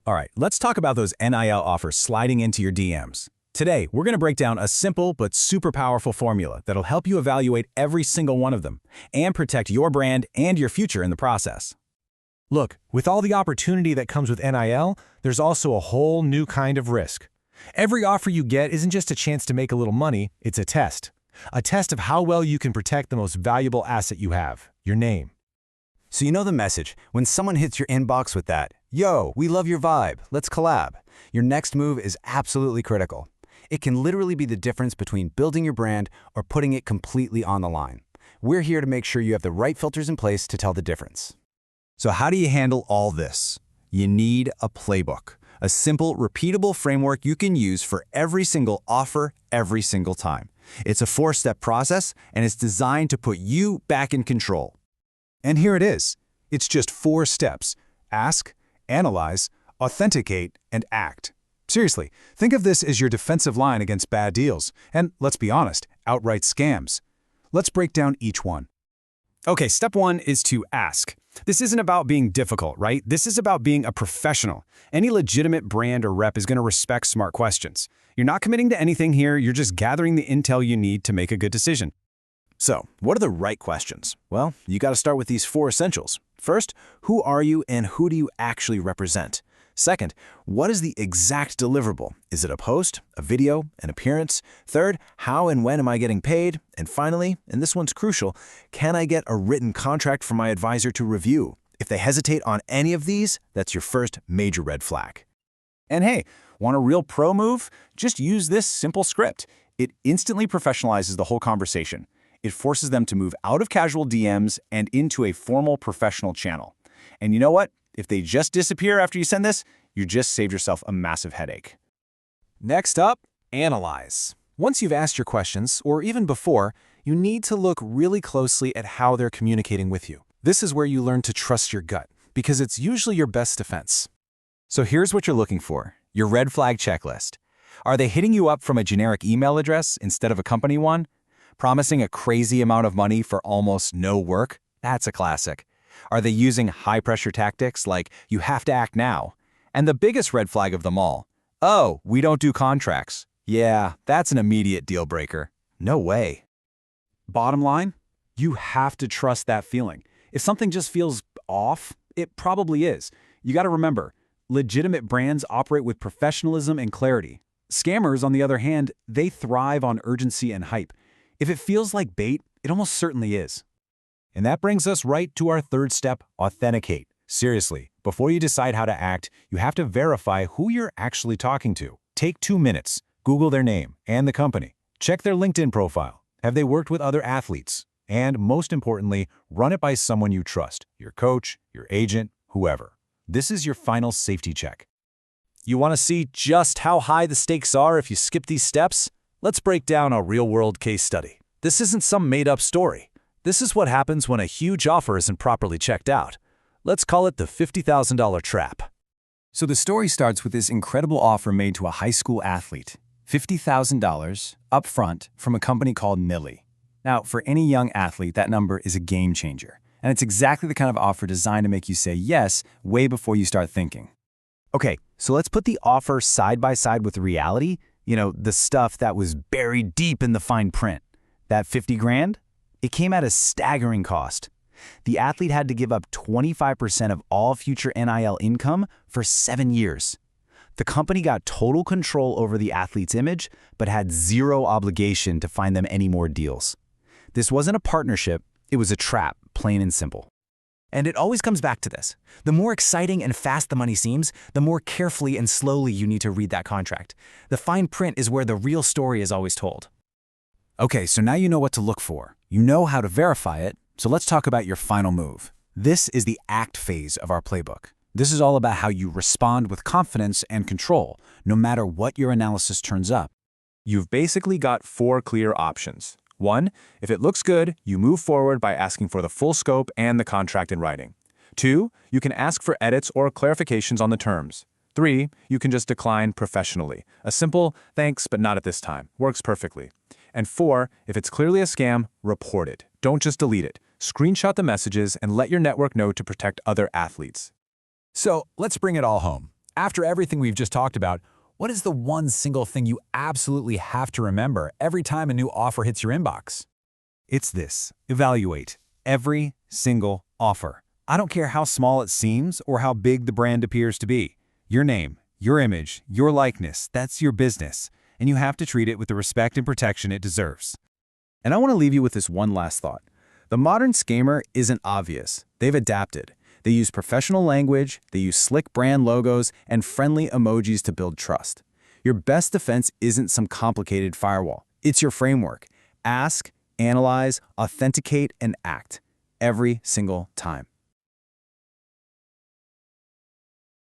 All right, let's talk about those NIL offers sliding into your DMs. Today, we're going to break down a simple but super powerful formula that'll help you evaluate every single one of them and protect your brand and your future in the process. Look, with all the opportunity that comes with NIL, there's also a whole new kind of risk. Every offer you get isn't just a chance to make a little money, it's a test. A test of how well you can protect the most valuable asset you have, your name. So you know the message. When someone hits your inbox with that, "Yo, we love your vibe, let's collab," your next move is absolutely critical. It can literally be the difference between building your brand or putting it completely on the line. We're here to make sure you have the right filters in place to tell the difference. So how do you handle all this? You need a playbook, a simple, repeatable framework you can use for every single offer, every single time. It's a 4-step process, and it's designed to put you back in control. And here it is. It's just 4 steps. Ask, analyze, authenticate, and act. Seriously, think of this as your defensive line against bad deals, and let's be honest, outright scams. Let's break down each one. Okay, step 1 is to ask. This isn't about being difficult, right? This is about being a professional. Any legitimate brand or rep is going to respect smart questions. You're not committing to anything here, you're just gathering the intel you need to make a good decision. So, what are the right questions? Well, you got to start with these 4 essentials. First, who are you and who do you actually represent? Second, what is the exact deliverable? Is it a post, a video, an appearance? Third, how and when am I getting paid? And finally, and this one's crucial, can I get a written contract from my advisor to review? If they hesitate on any of these, that's your first major red flag. And hey, want a real pro move? Just use this simple script. It instantly professionalizes the whole conversation. It forces them to move out of casual DMs and into a formal professional channel. And you know what? If they just disappear after you send this, you just saved yourself a massive headache. Next up, analyze. Once you've asked your questions, or even before, you need to look really closely at how they're communicating with you. This is where you learn to trust your gut, because it's usually your best defense. So here's what you're looking for, your red flag checklist. Are they hitting you up from a generic email address instead of a company one? Promising a crazy amount of money for almost no work? That's a classic. Are they using high-pressure tactics like, you have to act now? And the biggest red flag of them all, oh, we don't do contracts. Yeah, that's an immediate deal breaker. No way. Bottom line, you have to trust that feeling. If something just feels off, it probably is. You got to remember, legitimate brands operate with professionalism and clarity. Scammers, on the other hand, they thrive on urgency and hype. If it feels like bait, it almost certainly is. And that brings us right to our 3rd step, authenticate. Seriously, before you decide how to act, you have to verify who you're actually talking to. Take 2 minutes, Google their name and the company. Check their LinkedIn profile. Have they worked with other athletes? And most importantly, run it by someone you trust, your coach, your agent, whoever. This is your final safety check. You want to see just how high the stakes are if you skip these steps? Let's break down a real-world case study. This isn't some made-up story. This is what happens when a huge offer isn't properly checked out. Let's call it the $50,000 trap. So the story starts with this incredible offer made to a high school athlete. $50,000 upfront from a company called Nilly. Now, for any young athlete, that number is a game changer. And it's exactly the kind of offer designed to make you say yes way before you start thinking. Okay, so let's put the offer side by side with the reality. You know, the stuff that was buried deep in the fine print. That 50 grand? It came at a staggering cost. The athlete had to give up 25% of all future NIL income for 7 years. The company got total control over the athlete's image, but had zero obligation to find them any more deals. This wasn't a partnership, it was a trap, plain and simple. And it always comes back to this. The more exciting and fast the money seems, the more carefully and slowly you need to read that contract. The fine print is where the real story is always told. Okay, so now you know what to look for. You know how to verify it, so let's talk about your final move. This is the act phase of our playbook. This is all about how you respond with confidence and control, no matter what your analysis turns up. You've basically got 4 clear options. 1, if it looks good, you move forward by asking for the full scope and the contract in writing. 2, you can ask for edits or clarifications on the terms. 3, you can just decline professionally. A simple, thanks, but not at this time, works perfectly. And 4, if it's clearly a scam, report it. Don't just delete it. Screenshot the messages and let your network know to protect other athletes. So let's bring it all home. After everything we've just talked about, what is the one single thing you absolutely have to remember every time a new offer hits your inbox? It's this. Evaluate every single offer. I don't care how small it seems or how big the brand appears to be. Your name, your image, your likeness, that's your business, and you have to treat it with the respect and protection it deserves. And I want to leave you with this one last thought. The modern scammer isn't obvious. They've adapted. They use professional language, they use slick brand logos, and friendly emojis to build trust. Your best defense isn't some complicated firewall. It's your framework. Ask, analyze, authenticate, and act every single time.